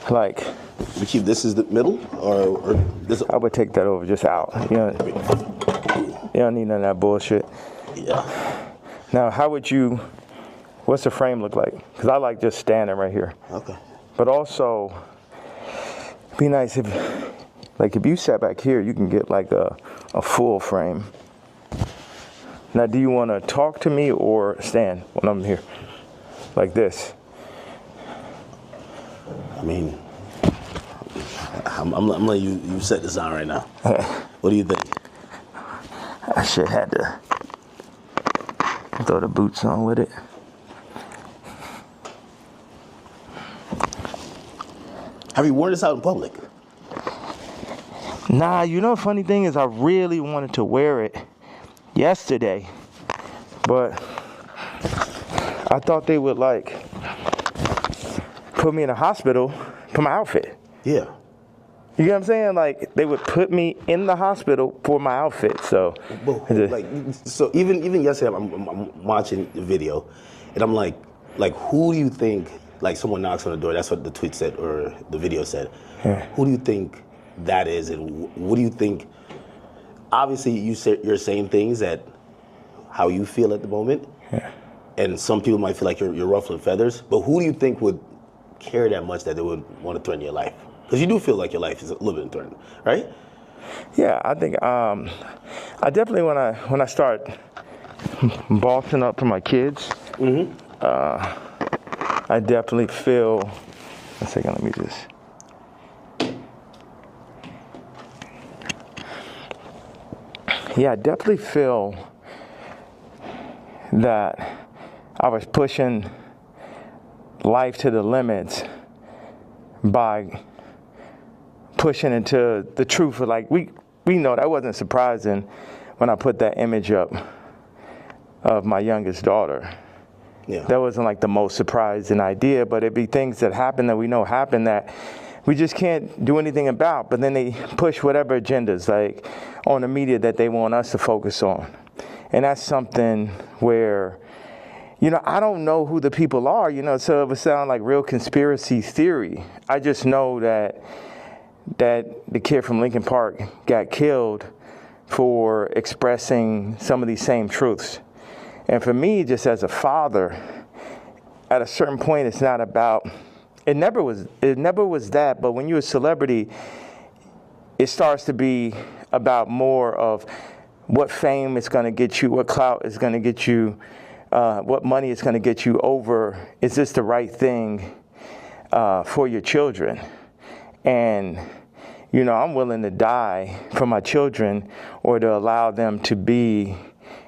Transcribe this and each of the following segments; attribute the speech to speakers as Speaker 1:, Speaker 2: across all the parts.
Speaker 1: Like,
Speaker 2: we keep this as the middle, or this?
Speaker 1: I would take that over, just out. You don't need none of that bullshit.
Speaker 2: Yeah.
Speaker 1: Now, what's the frame look like? Because I like just standing right here.
Speaker 2: Okay.
Speaker 1: But also, it'd be nice if you sat back here, you can get like a full frame. Now, do you want to talk to me or stand when I'm here? Like this?
Speaker 2: I mean, I'm letting you set this on right now. What do you think?
Speaker 1: I should had to throw the boots on with it.
Speaker 2: Have you worn this out in public?
Speaker 1: Nah, the funny thing is I really wanted to wear it yesterday, but I thought they would put me in a hospital for my outfit.
Speaker 2: Yeah.
Speaker 1: You get what I'm saying? Like, they would put me in the hospital for my outfit. So,
Speaker 2: even yesterday, I'm watching the video, and I'm like, who do you think? Like, someone knocks on the door. That's what the tweet said, or the video said.
Speaker 1: Yeah.
Speaker 2: Who do you think that is, and what do you think? Obviously, you're saying things that how you feel at the moment,
Speaker 1: yeah.
Speaker 2: And some people might feel like you're ruffling feathers. But who do you think would care that much that they would want to threaten your life? Because you do feel like your life is a little bit threatened, right?
Speaker 1: Yeah, I think I definitely when I start bossing up for my kids, I definitely feel. One second, let me just. Yeah, I definitely feel that I was pushing life to the limits by pushing into the truth of, like, we know that wasn't surprising when I put that image up of my youngest daughter.
Speaker 2: Yeah.
Speaker 1: That wasn't like the most surprising idea, but it'd be things that happen that we know happen that we just can't do anything about. But then they push whatever agendas, like on the media, that they want us to focus on. And that's something where, I don't know who the people are, so it would sound like real conspiracy theory. I just know that the kid from Lincoln Park got killed for expressing some of these same truths. And for me, just as a father, at a certain point, it's not about, it never was that, but when you're a celebrity, it starts to be about more of what fame is going to get you, what clout is going to get you, what money is going to get you over, is this the right thing for your children? And, I'm willing to die for my children or to allow them to be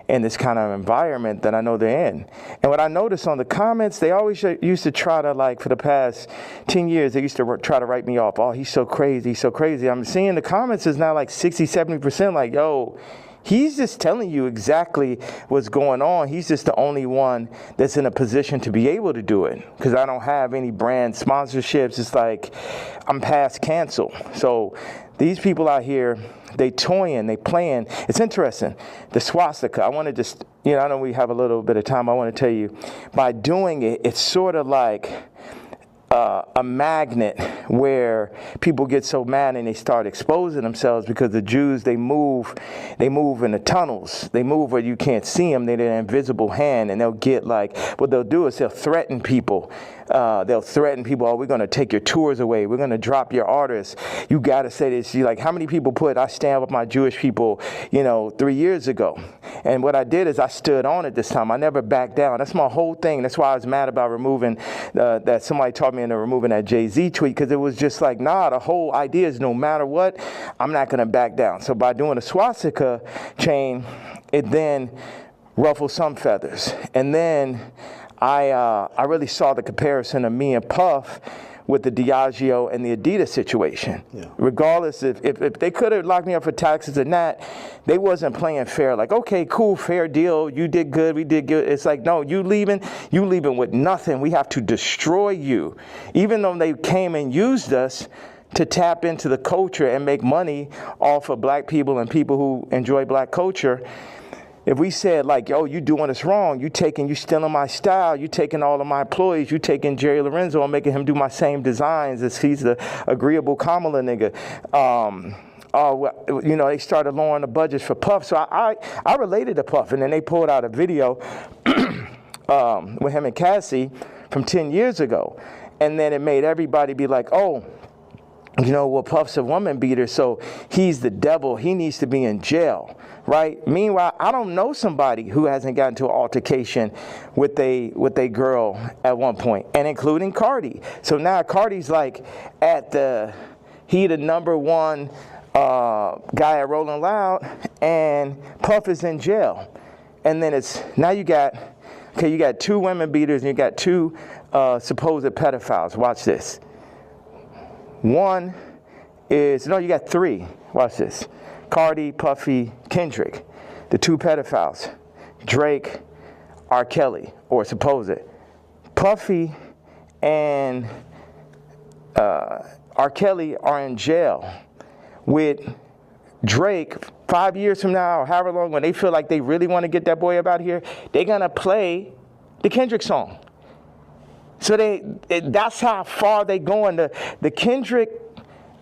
Speaker 1: in this kind of environment that I know they're in. And what I noticed on the comments, they always used to try to, like, for the past 10 years, they used to try to write me off. Oh, he's so crazy, he's so crazy. I'm seeing the comments is now like 60, 70% like, yo, he's just telling you exactly what's going on. He's just the only one that's in a position to be able to do it, because I don't have any brand sponsorships. It's like I'm past cancel. So these people out here, they toying, they playing. It's interesting. The swastika, I want to just, I know we have a little bit of time. I want to tell you, by doing it, it's sort of like a magnet where people get so mad and they start exposing themselves, because the Jews, they move in the tunnels. They move where you can't see them. They're an invisible hand, and they'll get like, what they'll do is they'll threaten people. Oh, we're going to take your tours away. We're going to drop your artists. You got to say this. Like, how many people I stand with my Jewish people, 3 years ago. And what I did is I stood on it this time. I never backed down. That's my whole thing. That's why I was mad about removing, that somebody taught me into removing that Jay-Z tweet, because it was just like, nah, the whole idea is no matter what, I'm not going to back down. So by doing a swastika chain, it then ruffled some feathers. And then I really saw the comparison of me and Puff with the Diageo and the Adidas situation. Yeah. Regardless, if they could have locked me up for taxes and that, they wasn't playing fair. Like, okay, cool, fair deal. You did good, we did good. It's like, no, you leaving with nothing. We have to destroy you. Even though they came and used us to tap into the culture and make money off of black people and people who enjoy black culture, if we said like, yo, you doing us wrong, you stealing my style, you taking all of my employees, you taking Jerry Lorenzo and making him do my same designs as he's the agreeable Kamala nigga. You know, they started lowering the budgets for Puff. So I related to Puff, and then they pulled out a video with him and Cassie from 10 years ago. And then it made everybody be like, oh, you know, well, Puff's a woman beater, so he's the devil. He needs to be in jail, right? Meanwhile, I don't know somebody who hasn't gotten into an altercation with a girl at one point, and including Cardi. So now Cardi's like he the number one guy at Rolling Loud, and Puff is in jail. And then you got two women beaters and you got two supposed pedophiles. Watch this. You got three. Watch this. Cardi, Puffy, Kendrick, the two pedophiles. Drake, R. Kelly, or supposed. Puffy and R. Kelly are in jail with Drake 5 years from now, or however long, when they feel like they really want to get that boy up out of here, they're going to play the Kendrick song. So that's how far they going. The Kendrick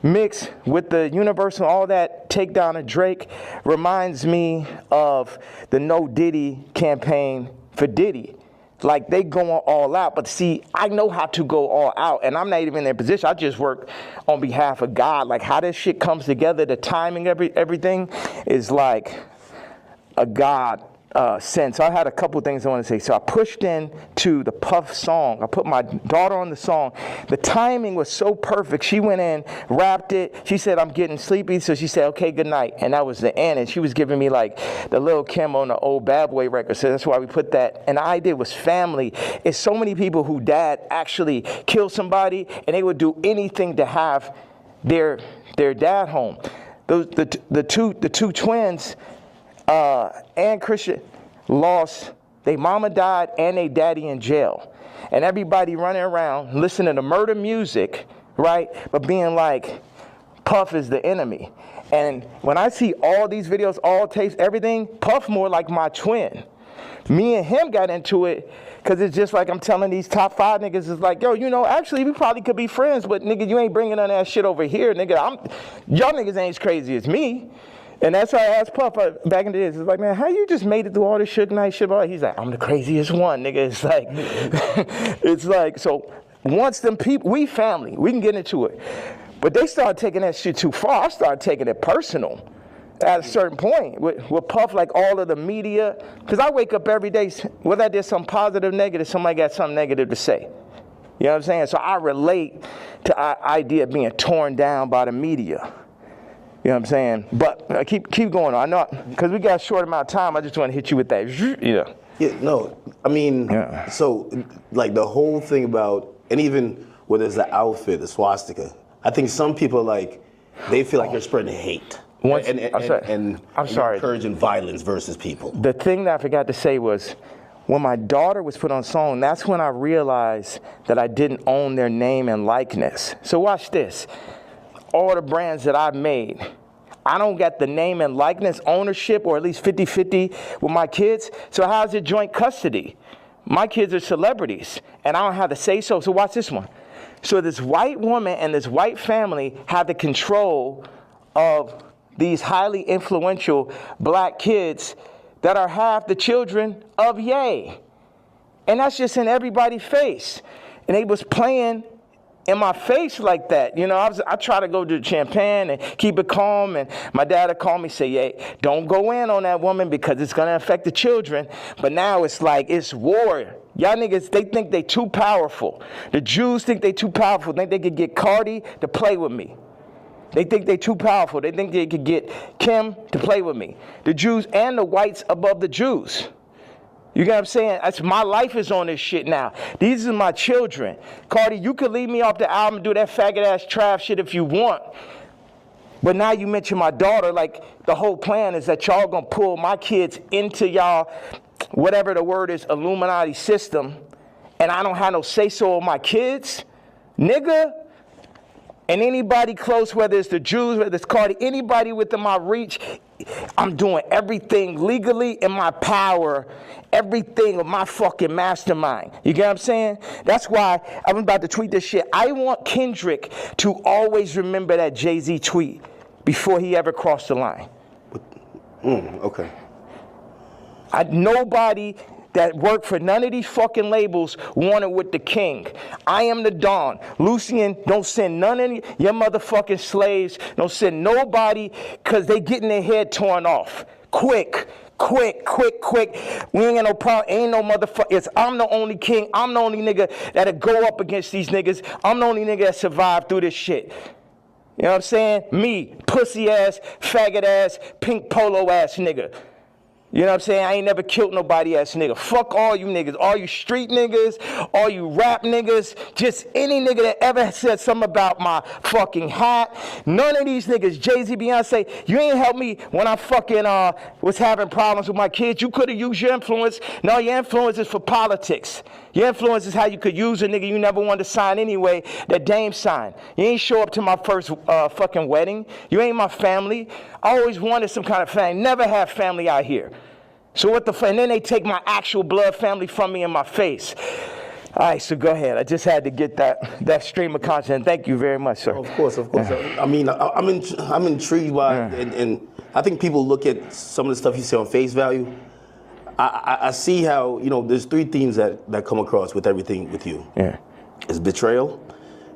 Speaker 1: mix with the Universal, all that takedown of Drake reminds me of the No Diddy campaign for Diddy. Like, they going all out. But see, I know how to go all out, and I'm not even in their position. I just work on behalf of God. Like, how this shit comes together, the timing, everything is like a God sense. I had a couple things I want to say. So I pushed into the Puff song. I put my daughter on the song. The timing was so perfect. She went in, rapped it. She said, I'm getting sleepy. So she said, okay, good night. And that was the end. And she was giving me like the Lil' Kim on the old Bad Boy record. So that's why we put that. And the idea was family. It's so many people who dad actually killed somebody, and they would do anything to have their dad home. The two twins, and Christian lost, their mama died and their daddy in jail. And everybody running around listening to murder music, right? But being like, Puff is the enemy. And when I see all these videos, all tapes, everything, Puff more like my twin. Me and him got into it because it's just like I'm telling these top 5 niggas, it's like, yo, you know, actually we probably could be friends, but nigga, you ain't bringing none of that shit over here, nigga. Y'all niggas ain't as crazy as me. And that's why I asked Puff back in the days. It's like, man, how you just made it through all this Suge Knight shit? He's like, I'm the craziest one, nigga. It's like, so once them people, we family, we can get into it. But they started taking that shit too far. I started taking it personal at a certain point. With Puff, like all of the media, because I wake up every day, whether I did something positive, negative, somebody got something negative to say. You know what I'm saying? So I relate to the idea of being torn down by the media. You know what I'm saying? But keep going on. I know, because we got a short amount of time, I just want to hit you with that. Yeah.
Speaker 2: Yeah, no, I mean, So, like, the whole thing about, and even whether it's the outfit, the swastika, I think some people, like, they feel like you're spreading hate. And encouraging violence versus people.
Speaker 1: The thing that I forgot to say was, when my daughter was put on song, that's when I realized that I didn't own their name and likeness. So watch this. All the brands that I've made, I don't got the name and likeness ownership, or at least 50-50 with my kids. So how's it joint custody? My kids are celebrities, and I don't have to say so. So watch this one. So this white woman and this white family have the control of these highly influential black kids that are half the children of Ye. And that's just in everybody's face. And they was playing in my face like that. You know, I try to go to Champagne and keep it calm, and my dad would call me, say, hey, don't go in on that woman because it's going to affect the children. But now it's like, it's war. Y'all niggas, they think they too powerful. The Jews think they too powerful. They think they could get Cardi to play with me. They think they too powerful. They think they could get Kim to play with me. The Jews and the whites above the Jews. You get what I'm saying? My life is on this shit now. These are my children. Cardi, you could leave me off the album and do that faggot-ass trap shit if you want. But now you mention my daughter, like the whole plan is that y'all gonna pull my kids into y'all, whatever the word is, Illuminati system, and I don't have no say-so on my kids? Nigga. And anybody close, whether it's the Jews, whether it's Cardi, anybody within my reach, I'm doing everything legally in my power, everything of my fucking mastermind. You get what I'm saying? That's why I'm about to tweet this shit. I want Kendrick to always remember that Jay-Z tweet before he ever crossed the line.
Speaker 2: Okay.
Speaker 1: Nobody that worked for none of these fucking labels wanted with the king. I am the Don. Lucian, don't send none of your motherfucking slaves. Don't send nobody, because they getting their head torn off. Quick. We ain't got no problem. Ain't no motherfucker. I'm the only king. I'm the only nigga that'll go up against these niggas. I'm the only nigga that survived through this shit. You know what I'm saying? Me, pussy ass, faggot ass, pink polo ass nigga. You know what I'm saying? I ain't never killed nobody ass nigga. Fuck all you niggas. All you street niggas, all you rap niggas, just any nigga that ever said something about my fucking hat. None of these niggas, Jay-Z, Beyonce, you ain't helped me when I fucking was having problems with my kids. You could have used your influence. No, your influence is for politics. Your influence is how you could use a nigga you never wanted to sign anyway, that Dame signed. You ain't show up to my first fucking wedding. You ain't my family. I always wanted some kind of family. Never have family out here. So what the fuck? And then they take my actual blood family from me in my face. All right, so go ahead. I just had to get that stream of content. Thank you very much, sir.
Speaker 2: Of course. I mean, I'm intrigued by, and I think people look at some of the stuff you say on face value. I see how, there's three themes that come across with everything with you.
Speaker 1: Yeah.
Speaker 2: It's betrayal,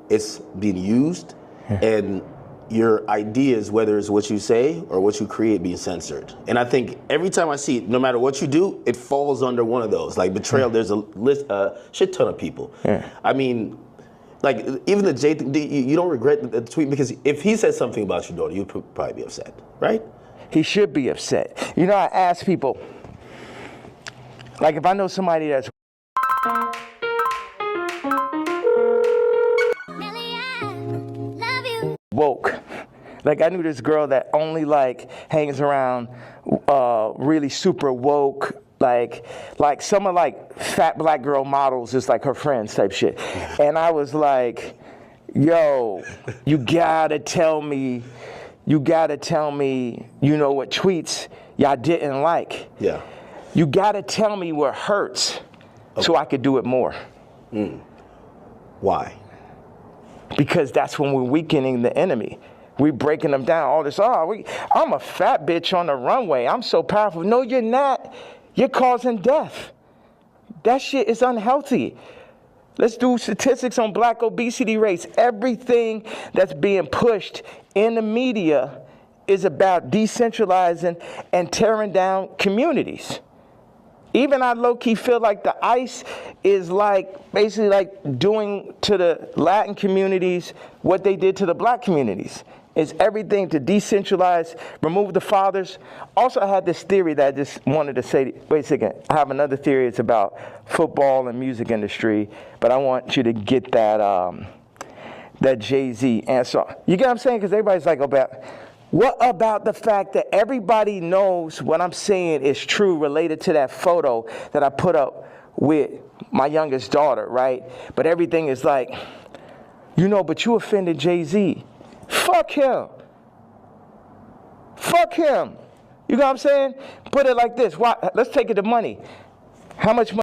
Speaker 2: it's being used, and your ideas, whether it's what you say or what you create, being censored. And I think every time I see it, no matter what you do, it falls under one of those. Like betrayal, there's a shit ton of people.
Speaker 1: Yeah.
Speaker 2: I mean, like even the Jay, you don't regret the tweet, because if he said something about your daughter, you'd probably be upset, right?
Speaker 1: He should be upset. I ask people, like if I know somebody that's woke. Like I knew this girl that only hangs around really super woke, like some of fat black girl models is like her friends type shit. And I was like, yo, you gotta tell me, what tweets y'all didn't like.
Speaker 2: Yeah.
Speaker 1: You gotta tell me what hurts so I could do it more.
Speaker 2: Why?
Speaker 1: Because that's when we're weakening the enemy. We breaking them down. All this, I'm a fat bitch on the runway. I'm so powerful. No, you're not. You're causing death. That shit is unhealthy. Let's do statistics on black obesity rates. Everything that's being pushed in the media is about decentralizing and tearing down communities. Even I low-key feel like the ICE is basically doing to the Latin communities what they did to the black communities. It's everything to decentralize, remove the fathers. Also, I had this theory that I just wanted to say, wait a second, I have another theory. It's about football and music industry, but I want you to get that Jay-Z answer. You get what I'm saying? Because everybody's like, what about the fact that everybody knows what I'm saying is true related to that photo that I put up with my youngest daughter, right? But everything is but you offended Jay-Z. Fuck him. You know what I'm saying? Put it like this. Why? Let's take it to money. How much money?